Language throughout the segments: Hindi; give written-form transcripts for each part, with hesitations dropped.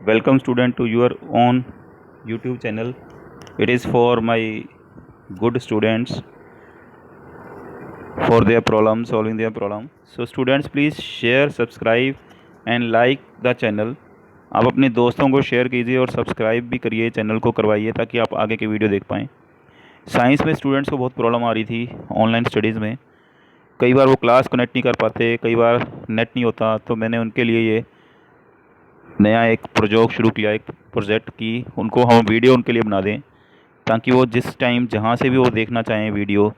Welcome student to your own YouTube channel. It is for my good students for their problem, solving their problem. So students please share, subscribe and like the channel. आप अपने दोस्तों को शेयर कीजिए और सब्सक्राइब भी करिए, चैनल को करवाइए ताकि आप आगे की वीडियो देख पाएँ। साइंस में स्टूडेंट्स को बहुत प्रॉब्लम आ रही थी ऑनलाइन स्टडीज़ में। कई बार वो क्लास कनेक्ट नहीं कर पाते, कई बार नेट नहीं होता, तो मैंने उनके लिए ये नया एक प्रोजेक्ट शुरू किया, एक प्रोजेक्ट की उनको हम वीडियो उनके लिए बना दें ताकि वो जिस टाइम जहाँ से भी वो देखना चाहें वीडियो,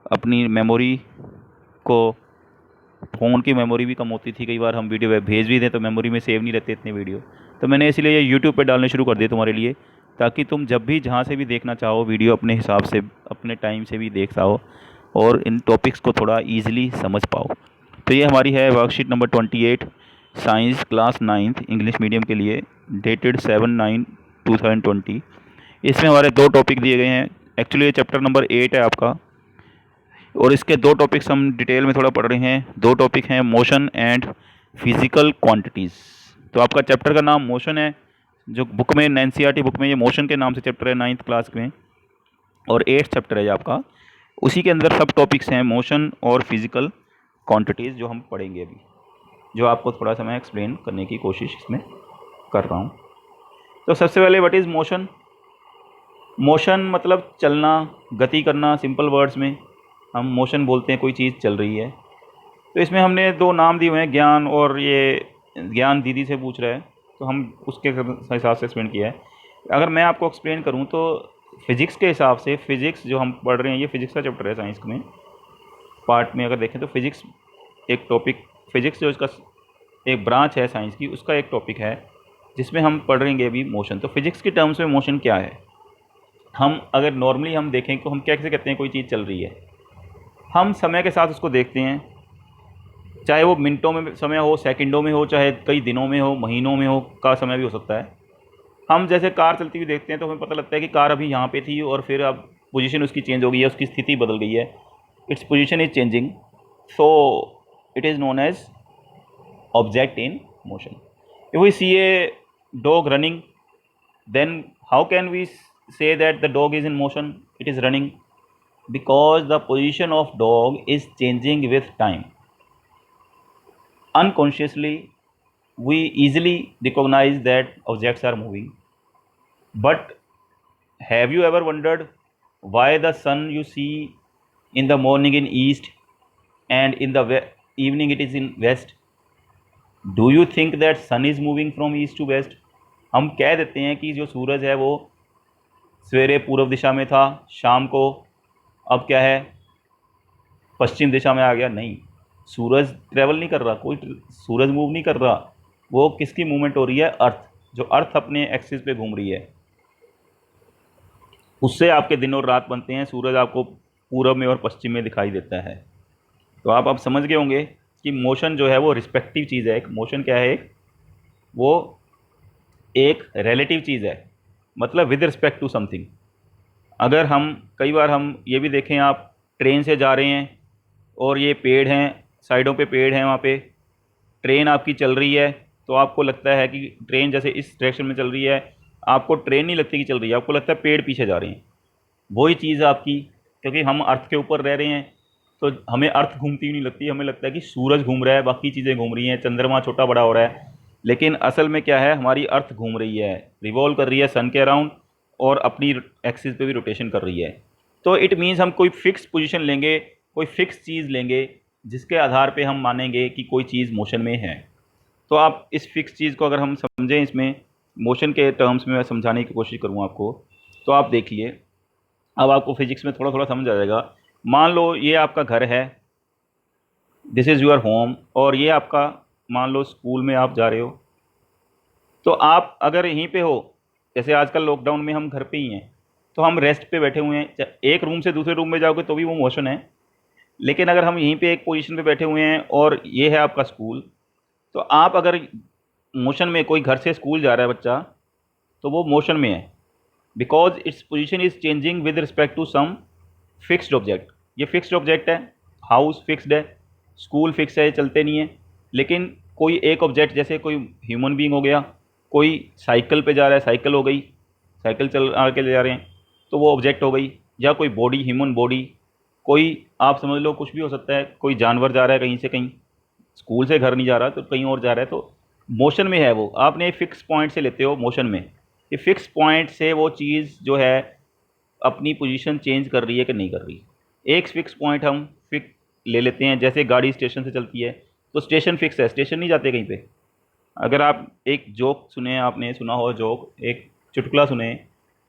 अपनी मेमोरी को, फ़ोन की मेमोरी भी कम होती थी, कई बार हम वीडियो भेज भी दें तो मेमोरी में सेव नहीं रहते इतने वीडियो। तो मैंने इसीलिए ये यूट्यूब पे डालने शुरू कर दिए तुम्हारे लिए, ताकि तुम जब भी जहाँ से भी देखना चाहो वीडियो अपने हिसाब से अपने टाइम से भी देख पाओ और इन टॉपिक्स को थोड़ा ईजिली समझ पाओ। तो ये हमारी है worksheet number 28 science class 9th English medium के लिए, डेटेड 7/9/2020। इसमें हमारे 2 टॉपिक दिए गए हैं। एक्चुअली ये चैप्टर नंबर 8 है आपका और इसके 2 टॉपिक्स हम डिटेल में थोड़ा पढ़ रहे हैं। 2 टॉपिक हैं मोशन एंड फिज़िकल क्वांटिटीज़। तो आपका चैप्टर का नाम मोशन है, जो बुक में एनसीईआरटी बुक में ये मोशन के नाम से चैप्टर है 9th क्लास में, और 8th चैप्टर है ये आपका। उसी के अंदर सब टॉपिक्स हैं मोशन और फिज़िकल क्वांटिटीज़ जो हम पढ़ेंगे अभी, जो आपको थोड़ा सा मैं एक्सप्लेन करने की कोशिश इसमें कर रहा हूँ। तो सबसे पहले व्हाट इज़ मोशन। मोशन मतलब चलना, गति करना। सिंपल वर्ड्स में हम मोशन बोलते हैं कोई चीज़ चल रही है। तो इसमें हमने 2 नाम दिए हुए हैं, ज्ञान, और ये ज्ञान दीदी से पूछ रहा है तो हम उसके हिसाब से एक्सप्लेन किया है। अगर मैं आपको एक्सप्लेन करूँ तो फिज़िक्स के हिसाब से, फ़िज़िक्स जो हम पढ़ रहे हैं ये फ़िज़िक्स का चैप्टर है साइंस में। पार्ट में अगर देखें तो फ़िज़िक्स एक टॉपिक, फ़िज़िक्स जो इसका एक ब्रांच है साइंस की, उसका एक टॉपिक है जिसमें हम पढ़ेंगे अभी मोशन। तो फिज़िक्स के टर्म्स में मोशन क्या है, हम अगर नॉर्मली हम देखें तो हम कैसे कहते हैं कोई चीज़ चल रही है। हम समय के साथ उसको देखते हैं, चाहे वो मिनटों में समय हो, सेकंडों में हो, चाहे कई दिनों में हो, महीनों में हो, का समय भी हो सकता है। हम जैसे कार चलती हुई देखते हैं तो हमें पता लगता है कि कार अभी यहाँ पे थी और फिर अब पोजीशन उसकी चेंज हो गई है, उसकी स्थिति बदल गई है, its position is changing, so it is known as object in motion. If we see a dog running, then how can we say that the dog is in motion, it is running? Because the position of dog is changing with time. Unconsciously we easily recognize that objects are moving, but have you ever wondered why the sun you see in the morning in east and in the evening it is in west? Do you think that sun is moving from east to west? हम कह देते हैं कि जो सूरज है वो सवेरे पूर्व दिशा में था, शाम को अब क्या है, पश्चिम दिशा में आ गया। नहीं, सूरज ट्रैवल नहीं कर रहा, कोई सूरज मूव नहीं कर रहा। वो किसकी मूवमेंट हो रही है? अर्थ, जो अर्थ अपने एक्सिस पे घूम रही है, उससे आपके दिन और रात बनते हैं। सूरज आपको पूर्व में और पश्चिम में दिखाई देता है। तो आप समझ गए होंगे कि मोशन जो है वो रिस्पेक्टिव चीज़ है। एक मोशन क्या है, वो एक रिलेटिव चीज़ है, मतलब विद रिस्पेक्ट टू समथिंग। अगर हम कई बार हम ये भी देखें, आप ट्रेन से जा रहे हैं और ये पेड़ हैं, साइडों पे पेड़ हैं, वहाँ पे ट्रेन आपकी चल रही है, तो आपको लगता है कि ट्रेन जैसे इस डायरेक्शन में चल रही है, आपको ट्रेन नहीं लगती कि चल रही है, आपको लगता है पेड़ पीछे जा रहे हैं। वही चीज़ आपकी, क्योंकि हम अर्थ के ऊपर रह रहे हैं तो हमें अर्थ घूमती हुई नहीं लगती, हमें लगता है कि सूरज घूम रहा है, बाकी चीज़ें घूम रही हैं, चंद्रमा छोटा बड़ा हो रहा है। लेकिन असल में क्या है, हमारी अर्थ घूम रही है, रिवॉल्व कर रही है सन के अराउंड और अपनी एक्सिस पे भी रोटेशन कर रही है। तो इट मीन्स हम कोई फिक्स पोजीशन लेंगे, कोई फिक्स चीज़ लेंगे जिसके आधार पे हम मानेंगे कि कोई चीज़ मोशन में है। तो आप इस फिक्स चीज़ को अगर हम समझें, इसमें मोशन के टर्म्स में मैं समझाने की कोशिश करूँ आपको, तो आप देखिए, अब आपको फिज़िक्स में थोड़ा थोड़ा समझ आ जाएगा। मान लो ये आपका घर है, दिस इज़ योर होम, और ये आपका मान लो स्कूल में आप जा रहे हो। तो आप अगर यहीं पे हो, जैसे आजकल लॉकडाउन में हम घर पे ही हैं, तो हम रेस्ट पे बैठे हुए हैं। एक रूम से दूसरे रूम में जाओगे तो भी वो मोशन है। लेकिन अगर हम यहीं पे एक पोजीशन पे बैठे हुए हैं और ये है आपका स्कूल, तो आप अगर मोशन में, कोई घर से स्कूल जा रहा है बच्चा, तो वो मोशन में है, because its position is changing with respect to some fixed object. ये फिक्स्ड ऑब्जेक्ट है, हाउस फिक्स्ड है, स्कूल फिक्स है, चलते नहीं है। लेकिन कोई एक ऑब्जेक्ट, जैसे कोई ह्यूमन बीइंग हो गया, कोई साइकिल पे जा रहा है, साइकिल हो गई, साइकिल चला के ले जा रहे हैं तो वो ऑब्जेक्ट हो गई। या कोई बॉडी, ह्यूमन बॉडी, कोई आप समझ लो कुछ भी हो सकता है, कोई जानवर जा रहा है कहीं से कहीं, स्कूल से घर नहीं जा रहा तो कहीं और जा रहा है, तो मोशन में है वो। आपने एक फ़िक्स पॉइंट से लेते हो मोशन में, ये फ़िक्स पॉइंट से वो चीज़ जो है अपनी पोजीशन चेंज कर रही है कि नहीं कर रही। एक फ़िक्स पॉइंट हम फिक ले लेते हैं, जैसे गाड़ी स्टेशन से चलती है तो स्टेशन फ़िक्स है, स्टेशन नहीं जाते कहीं पे। अगर आप एक जोक सुने, आपने सुना हो जोक, एक चुटकुला सुने,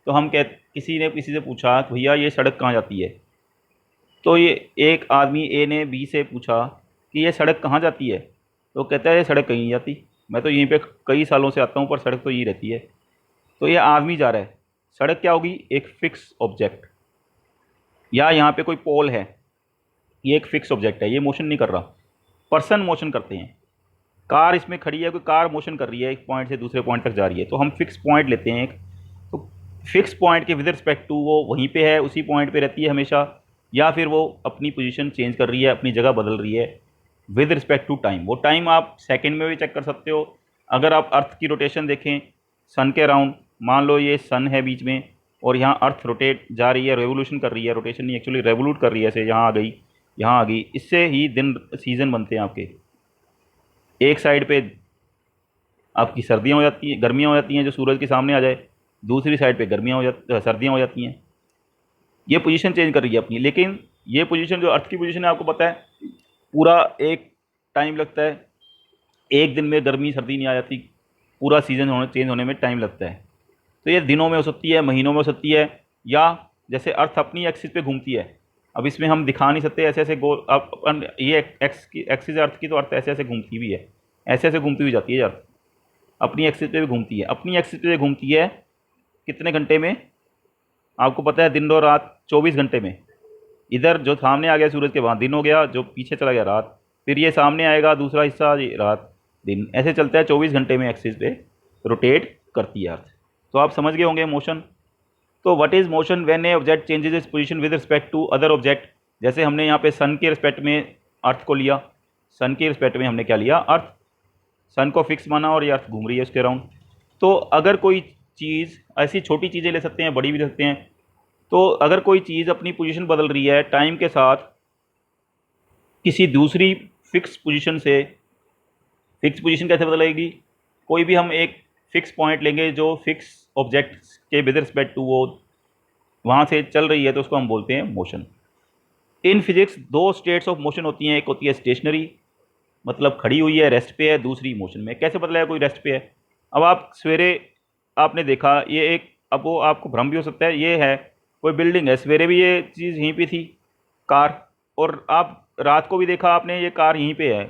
तो हम कह किसी ने किसी से पूछा कि भैया ये सड़क कहाँ जाती है, तो ये एक आदमी ए ने बी से पूछा कि ये सड़क कहाँ जाती है, तो कहता है ये सड़क कहीं नहीं जाती, मैं तो यहीं पे कई सालों से आता हूँ पर सड़क तो यहीं रहती है। तो ये आदमी जा रहा है, सड़क क्या होगी, एक फ़िक्स ऑब्जेक्ट। या यहाँ पे कोई पोल है, ये एक फ़िक्स ऑब्जेक्ट है, ये मोशन नहीं कर रहा। पर्सन मोशन करते हैं, कार इसमें खड़ी है, कोई कार मोशन कर रही है, एक पॉइंट से दूसरे पॉइंट तक जा रही है, तो हम फिक्स पॉइंट लेते हैं एक। तो फिक्स पॉइंट के विद रिस्पेक्ट टू वो वहीं पे है, उसी पॉइंट पे रहती है हमेशा, या फिर वो अपनी पोजीशन चेंज कर रही है, अपनी जगह बदल रही है विद रिस्पेक्ट टू टाइम। वो टाइम आप सेकंड में भी चेक कर सकते हो। अगर आप अर्थ की रोटेशन देखें सन के अराउंड, मान लो ये सन है बीच में और यहाँ अर्थ रोटेट जा रही है, रेवोल्यूशन कर रही है, रोटेशन नहीं एक्चुअली रेवोल्यूट कर रही है, ऐसे यहाँ आ गई, यहाँ आ गई, इससे ही दिन सीज़न बनते हैं आपके। एक साइड पे आपकी सर्दियाँ हो जाती हैं, गर्मियाँ हो जाती हैं जो सूरज के सामने आ जाए, दूसरी साइड पे गर्मियाँ हो जाती, सर्दियाँ हो जाती हैं। ये पोजीशन चेंज कर रही है अपनी, लेकिन ये पोजीशन जो अर्थ की पोजीशन है आपको पता है पूरा एक टाइम लगता है, एक दिन में गर्मी सर्दी नहीं आ जाती, पूरा सीज़न चेंज होने में टाइम लगता है। तो ये दिनों में हो सकती है, महीनों में हो सकती है, या जैसे अर्थ अपनी एक्सिस पे घूमती है। अब इसमें हम दिखा नहीं सकते ऐसे ऐसे गोल, अब ये एक्स की एक्सिस अर्थ की, तो अर्थ ऐसे ऐसे घूमती भी है, ऐसे ऐसे घूमती हुई जाती है अर्थ, अपनी एक्सिस पे भी घूमती है। अपनी एक्सिस पे घूमती है कितने घंटे में, आपको पता है दिन और रात 24 घंटे में। इधर जो सामने आ गया सूरज के, वहाँ दिन हो गया, जो पीछे चला गया रात, फिर ये सामने आएगा दूसरा हिस्सा, ये रात दिन, ऐसे चलता है 24 घंटे में एक्सिस पे रोटेट करती है अर्थ। तो आप समझ गए होंगे मोशन। तो what is motion, when a object changes its position with respect to other object. जैसे हमने यहाँ पे सन के रिस्पेक्ट में अर्थ को लिया, सन के रिस्पेक्ट में हमने क्या लिया, अर्थ, सन को फिक्स माना और ये अर्थ घूम रही है उसके अराउंड। तो अगर कोई चीज़, ऐसी छोटी चीज़ें ले सकते हैं, बड़ी भी ले सकते हैं, तो अगर कोई चीज़ अपनी पोजीशन बदल रही है टाइम के साथ किसी दूसरी फिक्स पोजीशन से, फिक्स पोजीशन कैसे बदलेगी, कोई भी हम एक फिक्स पॉइंट लेंगे जो फिक्स ऑब्जेक्ट के विद रिस्पेक्ट टू वो वहाँ से चल रही है, तो उसको हम बोलते हैं मोशन। इन फिजिक्स दो स्टेट्स ऑफ मोशन होती हैं, एक होती है स्टेशनरी, मतलब खड़ी हुई है, रेस्ट पे है, दूसरी मोशन में। कैसे बदला है, कोई रेस्ट पे है, अब आप सवेरे आपने देखा ये एक, अब वो आपको भ्रम भी हो सकता है, ये है कोई बिल्डिंग है, सवेरे भी ये चीज़ यहीं पे थी कार, और आप रात को भी देखा आपने ये कार यहीं पे है,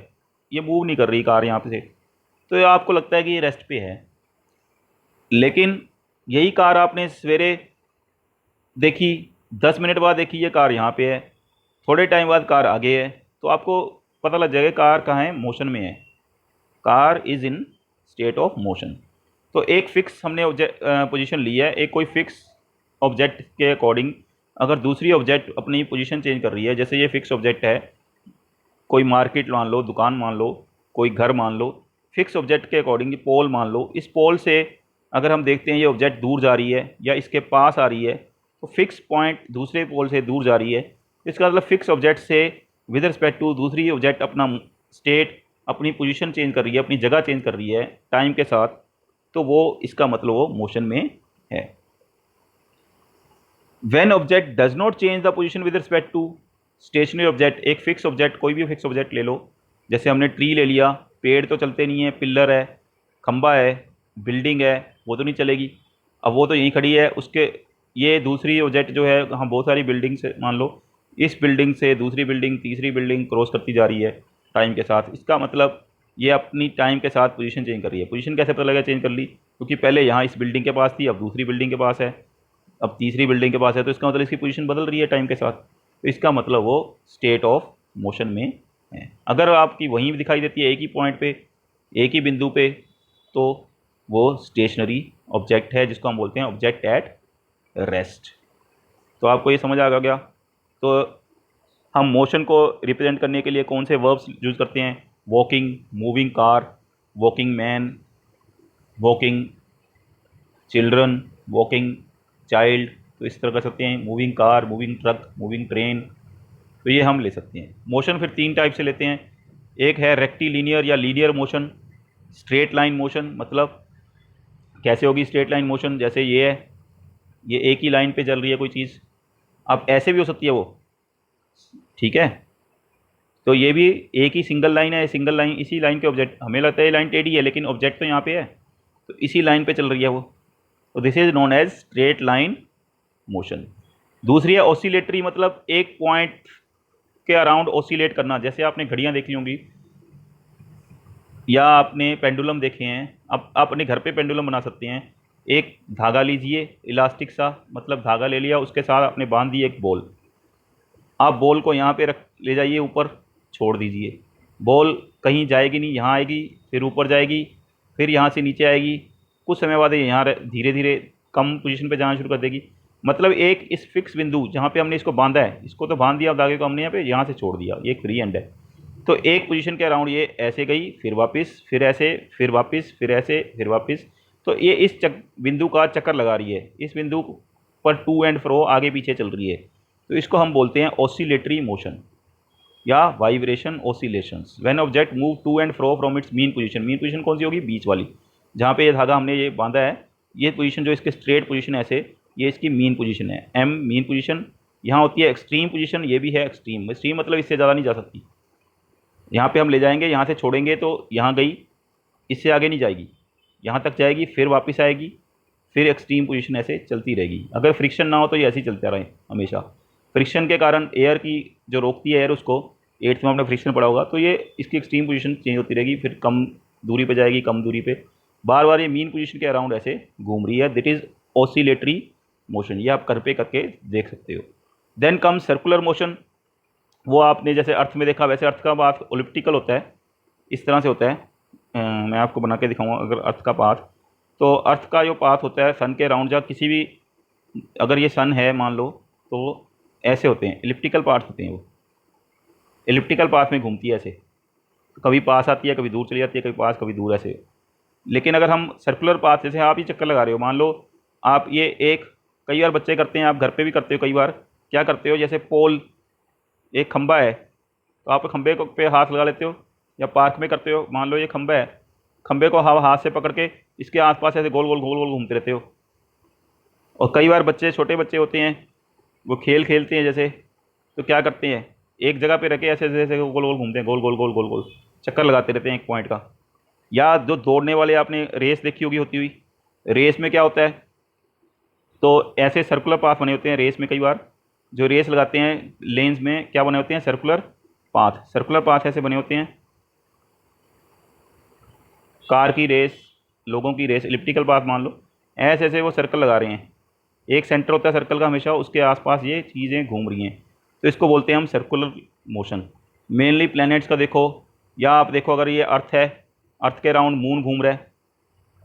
ये मूव नहीं कर रही कार यहाँ पे से, तो ये आपको लगता है कि ये रेस्ट पे है। लेकिन यही कार आपने सवेरे देखी, 10 मिनट बाद देखी ये कार यहाँ पे है, थोड़े टाइम बाद कार आगे है, तो आपको पता लग जाएगा कार कहाँ है, मोशन में है, car is in state of motion. तो एक फ़िक्स हमने पोजीशन ली है, एक कोई फिक्स ऑब्जेक्ट के अकॉर्डिंग अगर दूसरी ऑब्जेक्ट अपनी पोजीशन चेंज कर रही है, जैसे ये फिक्स ऑब्जेक्ट है, कोई मार्केट मान लो, दुकान मान लो, कोई घर मान लो, फिक्स ऑब्जेक्ट के अकॉर्डिंग पोल मान लो, इस पोल से अगर हम देखते हैं ये ऑब्जेक्ट दूर जा रही है या इसके पास आ रही है, तो फिक्स पॉइंट दूसरे पोल से दूर जा रही है, इसका मतलब फिक्स ऑब्जेक्ट से विद रिस्पेक्ट टू दूसरी ऑब्जेक्ट अपना स्टेट, अपनी पोजीशन चेंज कर रही है, अपनी जगह चेंज कर रही है टाइम के साथ, तो वो इसका मतलब वो मोशन में है। When object does not change the position with respect to stationary object, एक फिक्स ऑब्जेक्ट, कोई भी फिक्स ऑब्जेक्ट ले लो, जैसे हमने ट्री ले लिया, पेड़ तो चलते नहीं है, पिलर है, खंबा है, बिल्डिंग है, वो तो नहीं चलेगी, अब वो तो यहीं खड़ी है, उसके ये दूसरी ऑब्जेक्ट जो है, हम बहुत सारी बिल्डिंग से मान लो, इस बिल्डिंग से दूसरी बिल्डिंग, तीसरी बिल्डिंग क्रॉस करती जा रही है टाइम के साथ, इसका मतलब ये अपनी टाइम के साथ पोजीशन चेंज कर रही है। पोजीशन कैसे पता लगा चेंज कर ली, क्योंकि पहले यहाँ इस बिल्डिंग के पास थी, अब दूसरी बिल्डिंग के पास है, अब तीसरी बिल्डिंग के पास है, तो इसका मतलब इसकी पोजीशन बदल रही है टाइम के साथ, तो इसका मतलब वो स्टेट ऑफ मोशन में है। अगर आपकी वहीं दिखाई देती है एक ही पॉइंट पे, एक ही बिंदु पे, तो वो स्टेशनरी ऑब्जेक्ट है, जिसको हम बोलते हैं ऑब्जेक्ट एट रेस्ट। तो आपको ये समझ आ गया। तो हम मोशन को रिप्रेजेंट करने के लिए कौन से वर्ब्स यूज़ करते हैं, walking, moving car, walking man, walking, children, walking child, तो इस तरह कर सकते हैं। Moving car, moving truck, moving train, तो ये हम ले सकते हैं। मोशन फिर 3 टाइप से लेते हैं। एक है रेक्टिलिनियर या linear motion. Straight line motion मतलब कैसे होगी स्ट्रेट लाइन मोशन, जैसे ये है, ये एक ही लाइन पे चल रही है कोई चीज़। अब ऐसे भी हो सकती है वो, ठीक है। तो ये भी एक ही सिंगल लाइन है, सिंगल लाइन, इसी लाइन के ऑब्जेक्ट, हमें लगता है ये लाइन टेढ़ी है लेकिन ऑब्जेक्ट तो यहाँ पे है, तो इसी लाइन पे चल रही है वो, तो this is known as straight line motion. दूसरी है ऑसिलेटरी, मतलब एक पॉइंट के अराउंड ऑसिलेट करना। जैसे आपने घड़ियाँ देखी होंगी या आपने पेंडुलम देखे हैं। अब आप अपने घर पे पेंडुलम बना सकते हैं। एक धागा लीजिए इलास्टिक सा, मतलब धागा ले लिया, उसके साथ आपने बांध दी एक बॉल। आप बॉल को यहाँ पे रख ले जाइए, ऊपर छोड़ दीजिए। बॉल कहीं जाएगी नहीं, यहाँ आएगी, फिर ऊपर जाएगी, फिर यहाँ से नीचे आएगी। कुछ समय बाद ये यहाँ धीरे धीरे कम पोजीशन पे जाना शुरू कर देगी। मतलब एक इस फिक्स बिंदु जहाँ पे हमने इसको बांधा है, इसको तो बांध दिया धागे को हमने यहाँ पे, यहाँ से छोड़ दिया, ये फ्री एंड है। तो एक पोजीशन के अराउंड ये ऐसे गई, फिर वापस, फिर ऐसे, फिर वापस, फिर ऐसे, फिर वापस। तो ये इस बिंदु का चक्कर लगा रही है, इस बिंदु पर टू एंड फ्रो आगे पीछे चल रही है। तो इसको हम बोलते हैं ऑसिलेटरी मोशन या vibration oscillations. When object move to and fro from its mean position. Mean position कौन सी होगी? बीच वाली, जहाँ पे ये धागा हमने ये बांधा है। ये पोजीशन जो इसके स्ट्रेट पोजीशन है ऐसे, ये इसकी मीन पोजीशन है, एम मीन पोजीशन। यहाँ होती है एक्सट्रीम पोजीशन, ये भी है एक्सट्रीम। एक्सट्रीम मतलब इससे ज़्यादा नहीं जा सकती। यहाँ पे हम ले जाएंगे, यहाँ से छोड़ेंगे तो यहाँ गई, इससे आगे नहीं जाएगी, यहाँ तक जाएगी, फिर वापस आएगी, फिर एक्सट्रीम पोजीशन ऐसे चलती रहेगी। अगर फ्रिक्शन ना हो तो ये ऐसे ही चलता रहे हमेशा। फ्रिक्शन के कारण एयर की जो रोकती है एयर उसको, 8th में आपने फ्रिक्शन पढ़ा होगा, तो ये इसकी एक्सट्रीम पोजीशन चेंज होती रहेगी, फिर कम दूरी पे जाएगी, कम दूरी पे, बार बार ये मीन पोजीशन के अराउंड ऐसे घूम रही है। That is oscillatory motion. ये आप घर पे करके देख सकते हो। Then come circular motion. वो आपने जैसे अर्थ में देखा, वैसे अर्थ का पाथ एलिप्टिकल होता है, इस तरह से होता है। मैं आपको बना के दिखाऊंगा अगर अर्थ का पाथ। तो अर्थ का जो पाथ होता है सन के अराउंड, जब किसी भी, अगर ये सन है मान लो, तो ऐसे होते हैं, एलिप्टिकल पाथ होते हैं। वो एलिप्टिकल पाथ में घूमती है ऐसे, कभी पास आती है, कभी दूर चली जाती है, कभी पास, कभी दूर ऐसे। लेकिन अगर हम सर्कुलर पाथ, जैसे आप ही चक्कर लगा रहे हो, मान लो आप ये एक, कई बार बच्चे करते हैं, आप घर पे भी करते हो कई बार, क्या करते हो, जैसे पोल, एक खंबा है, तो आप खंबे को पे हाथ लगा लेते हो, या पार्क में करते हो, मान लो ये खंबा है, खंबे को हाथ से पकड़ के इसके आसपास ऐसे गोल गोल गोल गोल घूमते रहते हो। और कई बार बच्चे, छोटे बच्चे होते हैं, वो खेल खेलते हैं जैसे, तो क्या करते हैं, एक जगह पे रखे ऐसे ऐसे गोल गोल घूमते हैं, गोल गोल गोल गोल गोल चक्कर लगाते रहते हैं एक पॉइंट का। या जो दौड़ने वाले, आपने रेस देखी होगी होती हुई, रेस में क्या होता है, तो ऐसे सर्कुलर पाथ बने होते हैं रेस में। कई बार जो रेस लगाते हैं लेन्स में क्या बने होते हैं, सर्कुलर पाथ। सर्कुलर पाथ ऐसे बने होते हैं। कार की रेस, लोगों की रेस, इलिप्टिकल पाथ मान लो, ऐसे ऐसे वो सर्कल लगा रहे हैं। एक सेंटर होता है सर्कल का हमेशा, उसके आसपास ये चीज़ें घूम रही हैं, तो इसको बोलते हैं हम सर्कुलर मोशन। मेनली प्लैनेट्स का देखो, या आप देखो अगर ये अर्थ है, अर्थ के अराउंड मून घूम रहा है।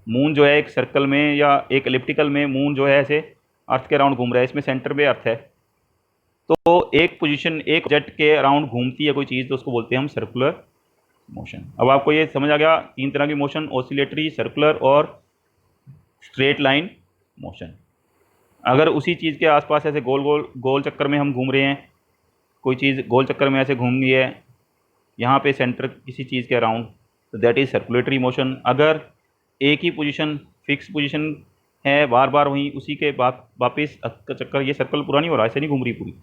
मून जो है एक सर्कल में या एक एलिप्टिकल में, मून जो है ऐसे अर्थ के अराउंड घूम रहा है, इसमें सेंटर पे अर्थ है। तो एक पोजीशन, एक ऑब्जेक्ट के अराउंड घूमती है कोई चीज़, तो उसको बोलते हैं हम सर्कुलर मोशन। अब आपको ये समझ आ गया 3 तरह की मोशन, ऑसिलेटरी, सर्कुलर और स्ट्रेट लाइन मोशन। अगर उसी चीज़ के आसपास ऐसे गोल गोल गोल चक्कर में हम घूम रहे हैं, कोई चीज़ गोल चक्कर में ऐसे घूम गई है यहाँ पे सेंटर किसी चीज़ के अराउंड, तो दैट इज़ सर्कुलेटरी मोशन। अगर एक ही पोजीशन, फिक्स पोजीशन है, बार बार वहीं उसी के बाद वापस का चक्कर, ये सर्कल पूरा नहीं हो रहा, ऐसे नहीं घूम रही पूरी,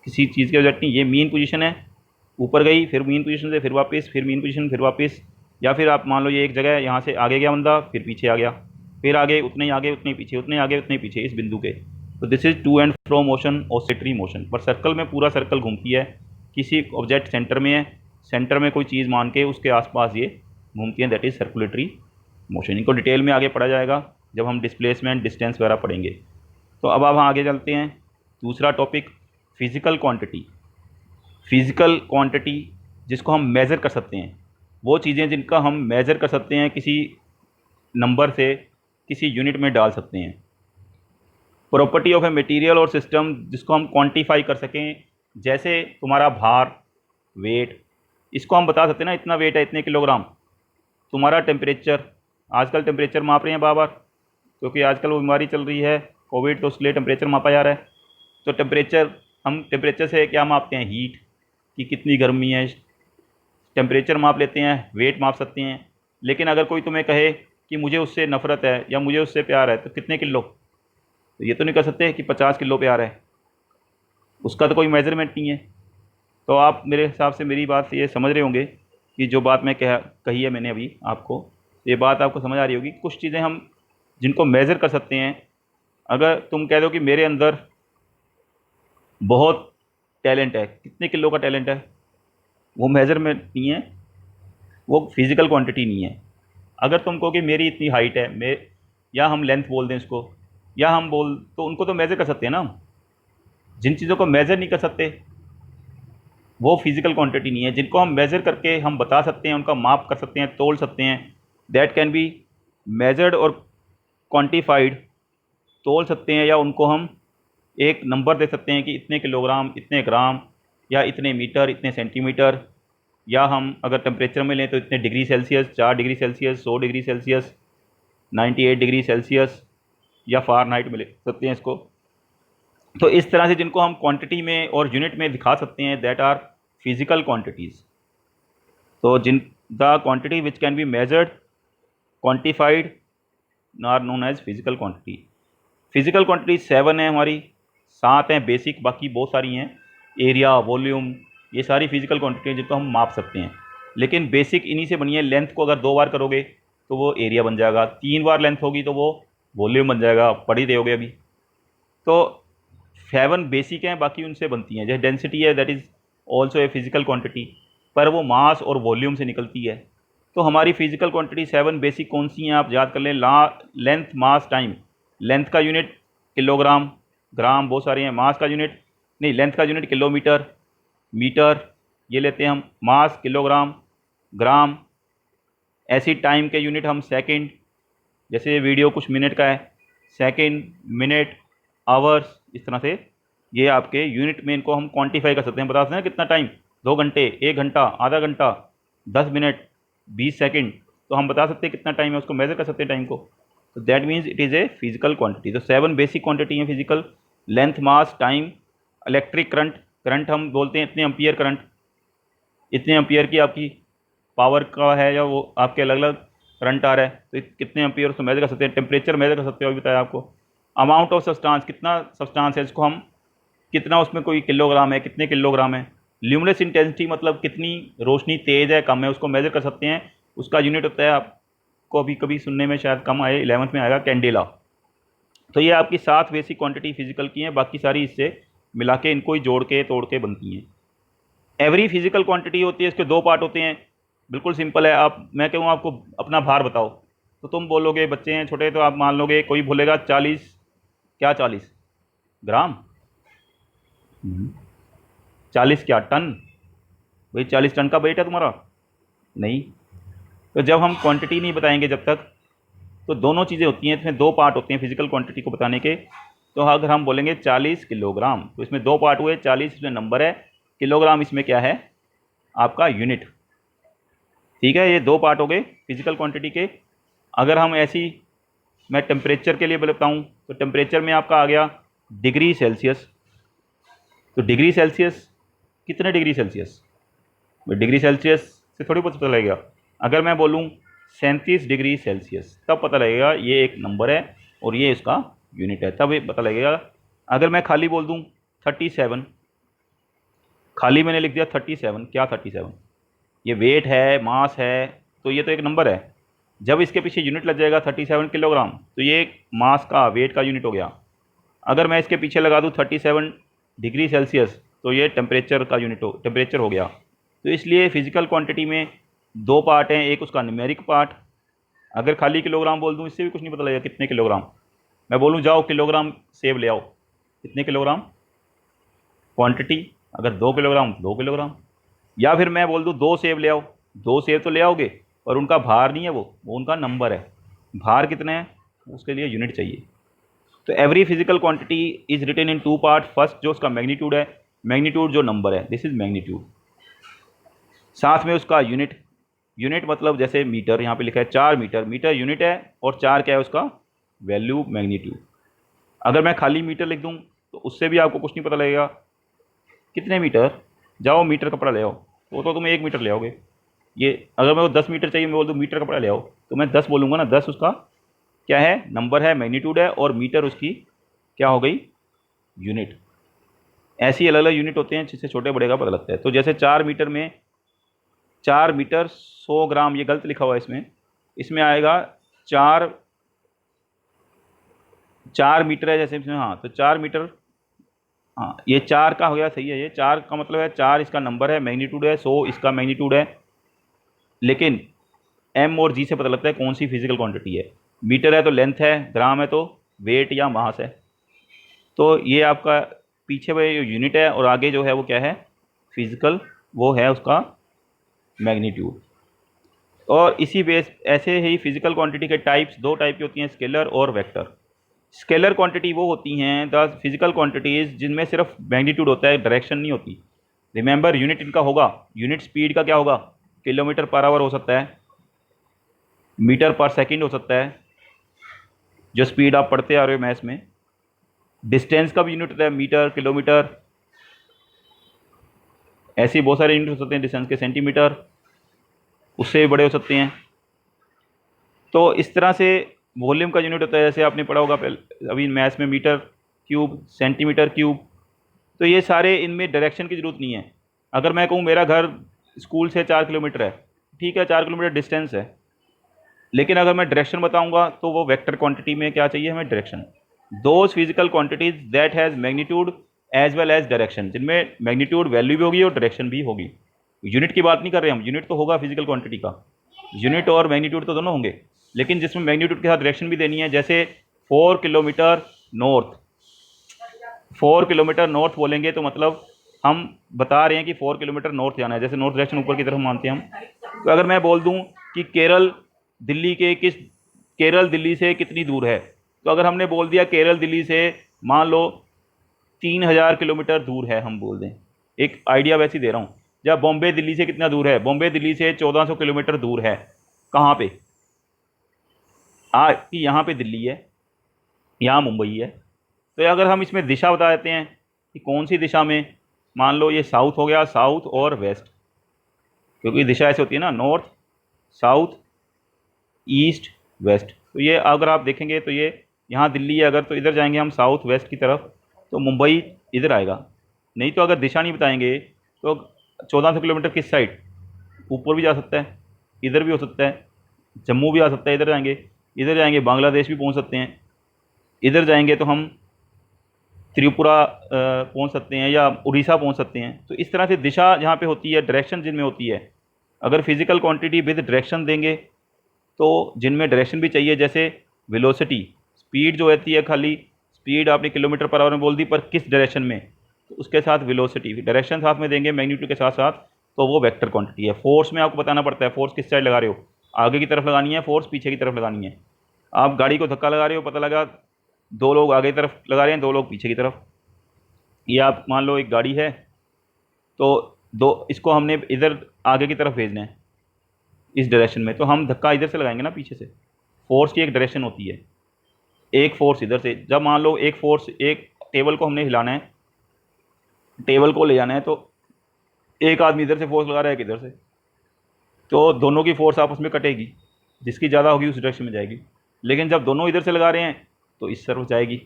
किसी चीज़ की वजह नहीं, ये मीन पोजीशन है, ऊपर गई, फिर मीन पोजीशन से फिर वापस, फिर मीन पोजीशन, फिर वापस। या फिर आप मान लो ये एक जगह है, यहाँ से आगे गया बंदा, फिर पीछे आ गया, फिर आगे, उतने ही आगे, उतने ही पीछे, उतने आगे, उतने ही पीछे, इस बिंदु के। तो this is to and fro motion, oscillatory motion. पर सर्कल में पूरा सर्कल घूमती है, किसी ऑब्जेक्ट सेंटर में है, सेंटर में कोई चीज़ मान के उसके आसपास ये घूमती है, दैट इज़ सर्कुलेटरी मोशन। इनको डिटेल में आगे पढ़ा जाएगा जब हम डिस्प्लेसमेंट, डिस्टेंस वगैरह पढ़ेंगे। तो अब आप आगे चलते हैं, दूसरा topic, physical quantity. Physical quantity जिसको हम मेज़र कर सकते हैं, वो चीज़ें जिनका हम मेज़र कर सकते हैं, किसी नंबर से, किसी यूनिट में डाल सकते हैं। प्रॉपर्टी ऑफ ए मटेरियल और सिस्टम जिसको हम क्वांटिफाई कर सकें, जैसे तुम्हारा भार, वेट, इसको हम बता सकते हैं ना, इतना वेट है, इतने किलोग्राम। तुम्हारा टेम्परेचर, आजकल टेम्परेचर माप रहे हैं बार बार, क्योंकि आजकल वो बीमारी चल रही है कोविड, तो उसके लिए टेम्परेचर मापा जा रहा है। तो हम टेम्परेचर से क्या मापते हैं, हीट कि कितनी गर्मी है, टेम्परेचर माप लेते हैं, वेट माप सकते हैं। लेकिन अगर कोई तुम्हें कहे कि मुझे उससे नफ़रत है या मुझे उससे प्यार है, तो कितने किलो, तो ये तो नहीं कह सकते कि 50 किलो प्यार है, उसका तो कोई मेज़रमेंट नहीं है। तो आप मेरे हिसाब से मेरी बात से ये समझ रहे होंगे कि जो बात मैं कही है मैंने अभी आपको, ये बात आपको समझ आ रही होगी। कुछ चीज़ें हम जिनको मेज़र कर सकते हैं, अगर तुम कह दो कि मेरे अंदर बहुत टैलेंट है, कितने किलो का टैलेंट है, वो मेज़रमेंट नहीं है, वो फिज़िकल क्वांटिटी नहीं है। अगर तुम कहो कि मेरी इतनी हाइट है, या हम लेंथ बोल दें इसको, या हम बोल, तो उनको तो मेज़र कर सकते हैं ना हम। जिन चीज़ों को मेज़र नहीं कर सकते वो फिज़िकल क्वांटिटी नहीं है। जिनको हम मेज़र करके हम बता सकते हैं, उनका माप कर सकते हैं, तोल सकते हैं, दैट कैन बी मेजर्ड और क्वांटिफाइड, तोल सकते हैं, या उनको हम एक नंबर दे सकते हैं कि इतने किलोग्राम, इतने ग्राम, या इतने मीटर, इतने सेंटीमीटर, या हम अगर टेम्परेचर में लें तो इतने degree Celsius, 4 degree Celsius, 100 degree Celsius, 98 degree Celsius, या फ़ारेनहाइट में ले सकते हैं इसको। तो इस तरह से जिनको हम क्वांटिटी में और यूनिट में दिखा सकते हैं, दैट आर फिज़िकल क्वांटिटीज़। तो जिन the quantity which can be measured, quantified, are known as physical quantity. Physical quantity 7 है हमारी, 7 हैं बेसिक, बाकी बहुत सारी हैं, एरिया, वॉल्यूम, ये सारी फिज़िकल क्वांटिटी हैं जिनको हम माप सकते हैं। लेकिन बेसिक इन्हीं से बनी है। लेंथ को अगर 2 बार करोगे तो वो एरिया बन जाएगा, 3 बार लेंथ होगी तो वो वॉल्यूम बन जाएगा, पढ़ ही रहोगे अभी। तो 7 बेसिक हैं, बाकी उनसे बनती हैं। जैसे डेंसिटी है, that is also a physical quantity, पर वो मास और वॉल्यूम से निकलती है। तो हमारी फिज़िकल क्वांटिटी 7 बेसिक कौन सी हैं, आप याद कर लें। Length, mass, time. लेंथ का यूनिट किलोग्राम, ग्राम, बहुत सारे हैं। मास का यूनिट नहीं, लेंथ का यूनिट किलोमीटर, मीटर, ये लेते हैं हम। मास किलोग्राम, ग्राम। ऐसी टाइम के यूनिट हम सेकंड, जैसे ये वीडियो कुछ मिनट का है, सेकंड, मिनट, आवर्स, इस तरह से ये आपके यूनिट में इनको हम क्वांटिफाई कर सकते हैं, बता सकते हैं कितना टाइम, 2 घंटे, 1 घंटा, आधा घंटा, 10 मिनट, 20 सेकंड, तो हम बता सकते हैं कितना टाइम है, उसको मेज़र कर सकते हैं टाइम को। तो that means it is a physical quantity. तो 7 बेसिक क्वांटिटी हैं physical. Length, mass, time, electric current. Current हम बोलते हैं इतने एम्पियर करंट, इतने एम्पियर की आपकी पावर का है, या वो आपके अलग अलग करंट आ रहा है, तो कितने एम्पियर उसको मेज़र कर सकते हैं। टेम्परेचर मेज़र कर सकते हो, अभी बताया आपको। अमाउंट ऑफ सब्सटेंस, कितना सब्सटेंस है, इसको हम कितना, उसमें कोई किलोग्राम है, कितने किलोग्राम है। ल्यूमिनस इंटेंसिटी मतलब कितनी रोशनी तेज़ है, कम है, उसको मेज़र कर सकते हैं। उसका यूनिट होता है, आपको अभी कभी सुनने में शायद कम आए, 11th में आएगा, कैंडेला। तो ये आपकी 7 बेसिक क्वांटिटी फिजिकल की हैं, बाकी सारी इससे मिला के, इनको ही जोड़ के तोड़ के बनती हैं। एवरी फिजिकल क्वांटिटी होती है, इसके 2 पार्ट होते हैं। बिल्कुल सिंपल है। मैं कहूँ आपको अपना भार बताओ, तो तुम बोलोगे, बच्चे हैं छोटे, तो आप मान लोगे, कोई बोलेगा 40, क्या 40 ग्राम, 40 क्या टन, भाई 40 टन का वेट है तुम्हारा, नहीं। तो जब हम क्वांटिटी नहीं बताएंगे जब तक, तो दोनों चीज़ें होती हैं, इसमें 2 पार्ट होते हैं फिजिकल क्वांटिटी को बताने के। तो अगर हम बोलेंगे 40 किलोग्राम, तो इसमें 2 पार्ट हुए, 40 इसमें नंबर है, किलोग्राम इसमें क्या है, आपका यूनिट। ठीक है, ये 2 पार्ट हो गए फिजिकल क्वांटिटी के। अगर हम ऐसी, मैं टेम्परेचर के लिए बताऊँ, तो टेम्परेचर में आपका आ गया डिग्री सेल्सियस। तो डिग्री सेल्सियस, कितने डिग्री सेल्सियस, डिग्री सेल्सियस से थोड़ी बहुत पता लगेगा। अगर मैं बोलूँ 37 डिग्री सेल्सियस, तब पता लगेगा ये एक नंबर है और ये इसका यूनिट है, तब ये पता लगेगा। अगर मैं खाली बोल दूँ 37, खाली मैंने लिख दिया 37, क्या 37, ये वेट है, मास है, तो ये तो एक नंबर है। जब इसके पीछे यूनिट लग जाएगा 37 किलोग्राम, तो ये मास का, वेट का यूनिट हो गया। अगर मैं इसके पीछे लगा दूँ 37 डिग्री सेल्सियस, तो ये टेम्परेचर का यूनिट टेम्परेचर हो गया। तो इसलिए फिजिकल क्वांटिटी में 2 पार्ट हैं, एक उसका न्यूमेरिक पार्ट। अगर खाली किलोग्राम बोल दूँ, इससे भी कुछ नहीं पता लगेगा कितने किलोग्राम। मैं बोलूँ जाओ किलोग्राम सेब ले आओ, कितने किलोग्राम क्वांटिटी, अगर 2 किलोग्राम 2 किलोग्राम। या फिर मैं बोल दूँ 2 सेब ले आओ, 2 सेब तो ले आओगे, और उनका भार नहीं है, वो उनका नंबर है। भार कितने हैं, उसके लिए यूनिट चाहिए। तो every physical quantity is written in 2 part. First जो उसका मैग्नीट्यूड है, मैग्नीट्यूड जो नंबर है, दिस इज मैग्नीट्यूड, साथ में उसका यूनिट, यूनिट मतलब जैसे मीटर, यहाँ पे लिखा है 4 मीटर, मीटर यूनिट है और 4 क्या है उसका वैल्यू मैग्नीट्यूड। अगर मैं खाली मीटर लिख दूँ तो उससे भी आपको कुछ नहीं पता लगेगा। कितने मीटर, जाओ मीटर कपड़ा ले आओ, तो तुम 1 मीटर ले आओगे। ये अगर मेरे को 10 मीटर चाहिए, मैं बोल दूँ मीटर कपड़ा ले आओ, तो मैं 10 बोलूँगा ना, 10 उसका क्या है नंबर है, मैग्नीट्यूड है, और मीटर उसकी क्या हो गई यूनिट। ऐसी अलग अलग यूनिट होते हैं जिससे छोटे बड़े का पता लगता है। तो जैसे 4 मीटर में 4 मीटर 100 ग्राम, ये गलत लिखा हुआ है इसमें, इसमें आएगा 4 मीटर है जैसे इसमें, हाँ तो 4 मीटर, हाँ ये 4 का हो गया, सही है, ये 4 का मतलब है 4 इसका नंबर है, मैग्नीट्यूड है 100 इसका मैग्नीट्यूड है। लेकिन एम और जी से पता लगता है कौन सी फिजिकल क्वांटिटी है। मीटर है तो लेंथ है, ग्राम है तो वेट या मास है। तो ये आपका पीछे वो यूनिट है और आगे जो है वो क्या है फिजिकल, वो है उसका मैग्नीट्यूड। और इसी बेस ऐसे ही फिजिकल क्वांटिटी के टाइप्स, 2 टाइप की होती हैं, स्केलर और वेक्टर। स्केलर क्वांटिटी वो होती हैं द फिजिकल क्वांटिटीज़ जिनमें सिर्फ मैग्नीट्यूड होता है, डायरेक्शन नहीं होती। रिमेंबर यूनिट इनका होगा, यूनिट स्पीड का क्या होगा, किलोमीटर पर आवर हो सकता है, मीटर पर सेकंड हो सकता है, जो स्पीड आप पढ़ते आ रहे हो मैथ्स में। डिस्टेंस का भी यूनिट होता है, मीटर, किलोमीटर, ऐसे ही बहुत सारे यूनिट हो सकते हैं डिस्टेंस के, सेंटीमीटर, उससे भी बड़े हो सकते हैं। तो इस तरह से वॉल्यूम का यूनिट होता है, जैसे आपने पढ़ा होगा पहले अभी मैथ्स में, मीटर क्यूब, सेंटीमीटर क्यूब। तो ये सारे, इनमें डायरेक्शन की ज़रूरत नहीं है। अगर मैं कहूँ मेरा घर स्कूल से 4 किलोमीटर है, ठीक है 4 किलोमीटर डिस्टेंस है, लेकिन अगर मैं डायरेक्शन बताऊंगा तो वो वेक्टर क्वांटिटी में क्या चाहिए हमें, direction. Those physical quantities that has magnitude as well as direction, जिनमें मैग्नीट्यूड वैल्यू भी होगी और डायरेक्शन भी होगी। यूनिट की बात नहीं कर रहे हम, यूनिट तो होगा फिजिकल क्वांटिटी का, यूनिट और मैग्नीट्यूड तो दोनों होंगे, लेकिन जिसमें मैग्नीट्यूड के साथ डायरेक्शन भी देनी है। जैसे 4 किलोमीटर नॉर्थ, 4 किलोमीटर नॉर्थ बोलेंगे तो मतलब हम बता रहे हैं कि 4 किलोमीटर नॉर्थ जाना है, जैसे नॉर्थ डायरेक्शन ऊपर की तरफ मानते हैं हम। तो अगर मैं बोल दूं कि केरल दिल्ली से कितनी दूर है, तो अगर हमने बोल दिया केरल दिल्ली से मान लो 3000 किलोमीटर दूर है, हम बोल दें, एक आइडिया वैसे ही दे रहा हूँ। जब बॉम्बे दिल्ली से कितना दूर है, बॉम्बे दिल्ली से 1400 किलोमीटर दूर है। कहाँ पे, कि यहाँ पे दिल्ली है, यहाँ मुंबई है। तो अगर हम इसमें दिशा बता देते हैं कि कौन सी दिशा में, मान लो ये साउथ हो गया, साउथ और वेस्ट, क्योंकि दिशा ऐसे होती है ना, नॉर्थ साउथ ईस्ट वेस्ट। तो ये अगर आप देखेंगे तो ये यहाँ दिल्ली है, अगर तो इधर जाएंगे हम साउथ वेस्ट की तरफ तो मुंबई इधर आएगा। नहीं तो अगर दिशा नहीं बताएंगे तो 1400 किलोमीटर किस साइड, ऊपर भी जा सकता है, इधर भी हो सकता है, जम्मू भी आ सकता है, इधर जाएंगे बांग्लादेश भी पहुँच सकते हैं, इधर जाएंगे तो हम त्रिपुरा पहुंच सकते हैं या उड़ीसा पहुंच सकते हैं। तो इस तरह से दिशा जहाँ पे होती है, डायरेक्शन जिनमें होती है, अगर फिजिकल क्वांटिटी विद डायरेक्शन देंगे तो जिनमें डायरेक्शन भी चाहिए, जैसे वेलोसिटी, स्पीड जो होती है, खाली स्पीड आपने किलोमीटर पर आवर में बोल दी, पर किस डायरेक्शन में, तो उसके साथ वेलोसिटी डायरेक्शन साथ में देंगे मैग्नीट्यूड के साथ साथ, तो वो वेक्टर क्वांटिटी है। फोर्स में आपको बताना पड़ता है, फोर्स किस साइड लगा रहे हो, आगे की तरफ लगानी है फोर्स, पीछे की तरफ लगानी है। आप गाड़ी को धक्का लगा रहे हो, पता लगा 2 लोग आगे की तरफ लगा रहे हैं, 2 लोग पीछे की तरफ। ये आप मान लो एक गाड़ी है, तो इसको हमने इधर आगे की तरफ भेजना है इस डायरेक्शन में, तो हम धक्का इधर से लगाएंगे ना पीछे से। फोर्स की एक डायरेक्शन होती है, एक फोर्स इधर से, जब मान लो एक फोर्स, एक टेबल को हमने हिलाना है, टेबल को ले जाना है, तो एक आदमी इधर से फोर्स लगा रहा है, किधर से, तो दोनों की फोर्स आपस में कटेगी, जिसकी ज़्यादा होगी उस डायरेक्शन में जाएगी। लेकिन जब दोनों इधर से लगा रहे हैं तो इस तरफ जाएगी,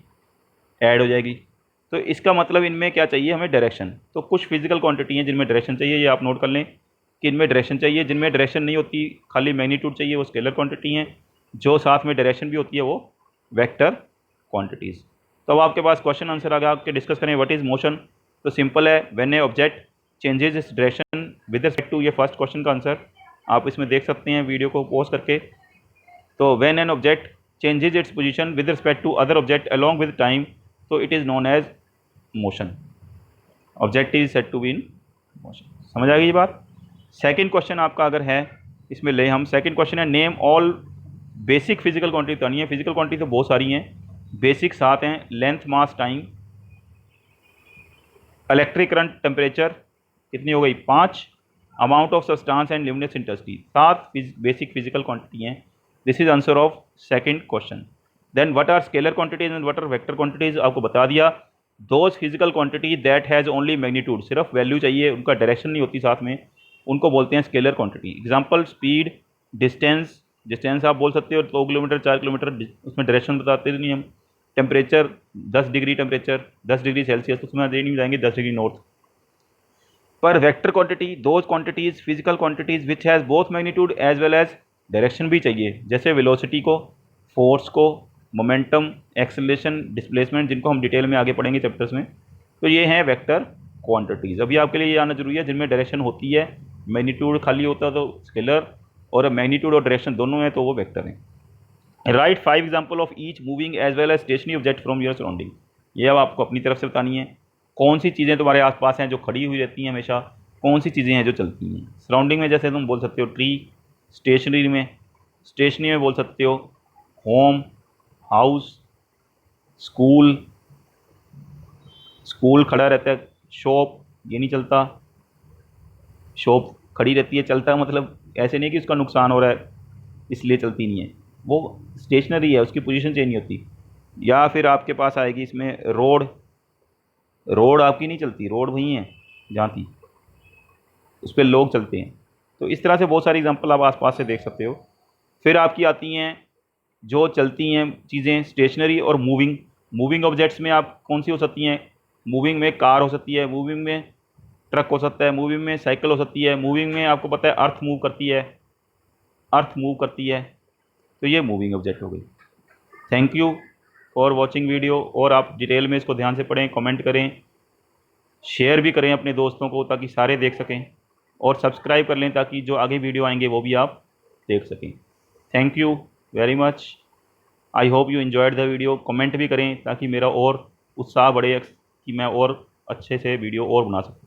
ऐड हो जाएगी। तो इसका मतलब इनमें क्या चाहिए हमें, डायरेक्शन। तो कुछ फिजिकल क्वांटिटी हैं जिनमें डायरेक्शन चाहिए, ये आप नोट कर लें कि इनमें डायरेक्शन चाहिए। जिनमें डायरेक्शन नहीं होती, खाली मैग्नीट्यूड चाहिए, वो स्केलर क्वांटिटी हैं। जो साथ में डायरेक्शन भी होती है वो वेक्टर क्वांटिटीज़। तो अब आपके पास क्वेश्चन आंसर आ गया, आपके डिस्कस करें व्हाट इज़ मोशन। तो सिंपल है, when a object changes its direction with respect to, ये फर्स्ट क्वेश्चन का आंसर आप इसमें देख सकते हैं वीडियो को पॉज करके। तो when an object changes its position with respect to other object along with time, तो it is known as motion. Object is said to be in motion. समझ आ गई ये बात। सेकंड क्वेश्चन आपका अगर है, इसमें ले हम, सेकंड क्वेश्चन है name all basic physical quantity बतानी है। फिजिकल क्वांटिटी तो बहुत सारी हैं, बेसिक 7 हैं, length mass time, electric current temperature कितनी हो गई 5, amount of substance and luminous intensity, 7 basic physical quantity हैं। This is answer of second question. Then what are scalar quantities and what are vector quantities, आपको बता दिया। Those physical quantity that has only magnitude, सिर्फ वैल्यू चाहिए, उनका डायरेक्शन नहीं होती साथ में, उनको बोलते हैं scalar quantity. Example speed, distance, distance आप बोल सकते हो 2 किलोमीटर 4 किलोमीटर, उसमें डायरेक्शन बताते नहीं हम। Temperature 10 degree temperature, 10 degree Celsius, तो उसमें दे नहीं जाएंगे 10 डिग्री नॉर्थ। पर vector quantity those quantities physical quantities which has both magnitude as well as direction भी चाहिए, जैसे वेलोसिटी को, फोर्स को, मोमेंटम, एक्सेलरेशन, डिस्प्लेसमेंट, जिनको हम डिटेल में आगे पढ़ेंगे चैप्टर्स में। तो ये हैं वेक्टर क्वांटिटीज़। अभी आपके लिए ये आना जरूरी है, जिनमें डायरेक्शन होती है, मैग्नीट्यूड खाली होता है तो स्केलर, और मैग्नीट्यूड और डायरेक्शन दोनों हैं तो वो वेक्टर हैं। Right 5 example of each moving as well as stationary object from your surrounding. ये अब आपको अपनी तरफ से बतानी है, कौन सी चीज़ें तुम्हारे आसपास हैं जो खड़ी हुई रहती हैं हमेशा, कौन सी चीज़ें हैं जो चलती हैं। सराउंडिंग में जैसे तुम बोल सकते हो ट्री, स्टेशनरी में बोल सकते हो होम, हाउस, स्कूल, स्कूल खड़ा रहता है, शॉप ये नहीं चलता, शॉप खड़ी रहती है, चलता है मतलब ऐसे नहीं कि उसका नुकसान हो रहा है इसलिए चलती नहीं है, वो स्टेशनरी है, उसकी पोजीशन चेंज नहीं होती। या फिर आपके पास आएगी इसमें रोड, रोड आपकी नहीं चलती, रोड वहीं है जहाँ थी, उस पर लोग चलते हैं। तो इस तरह से बहुत सारी एग्जांपल आप आसपास से देख सकते हो। फिर आपकी आती हैं जो चलती हैं चीज़ें, स्टेशनरी और मूविंग। मूविंग ऑब्जेक्ट्स में आप कौन सी हो सकती हैं, मूविंग में कार हो सकती है, मूविंग में ट्रक हो सकता है, मूविंग में साइकिल हो सकती है, मूविंग में आपको पता है अर्थ मूव करती है, तो ये मूविंग ऑब्जेक्ट हो गई। Thank you for watching video. और आप डिटेल में इसको ध्यान से पढ़ें, कमेंट करें, शेयर भी करें अपने दोस्तों को ताकि सारे देख सकें, और सब्सक्राइब कर लें ताकि जो आगे वीडियो आएंगे वो भी आप देख सकें। Thank you very much. I hope you enjoyed the video. Comment भी करें ताकि मेरा और उत्साह बढ़े कि मैं और अच्छे से वीडियो और बना सकूँ।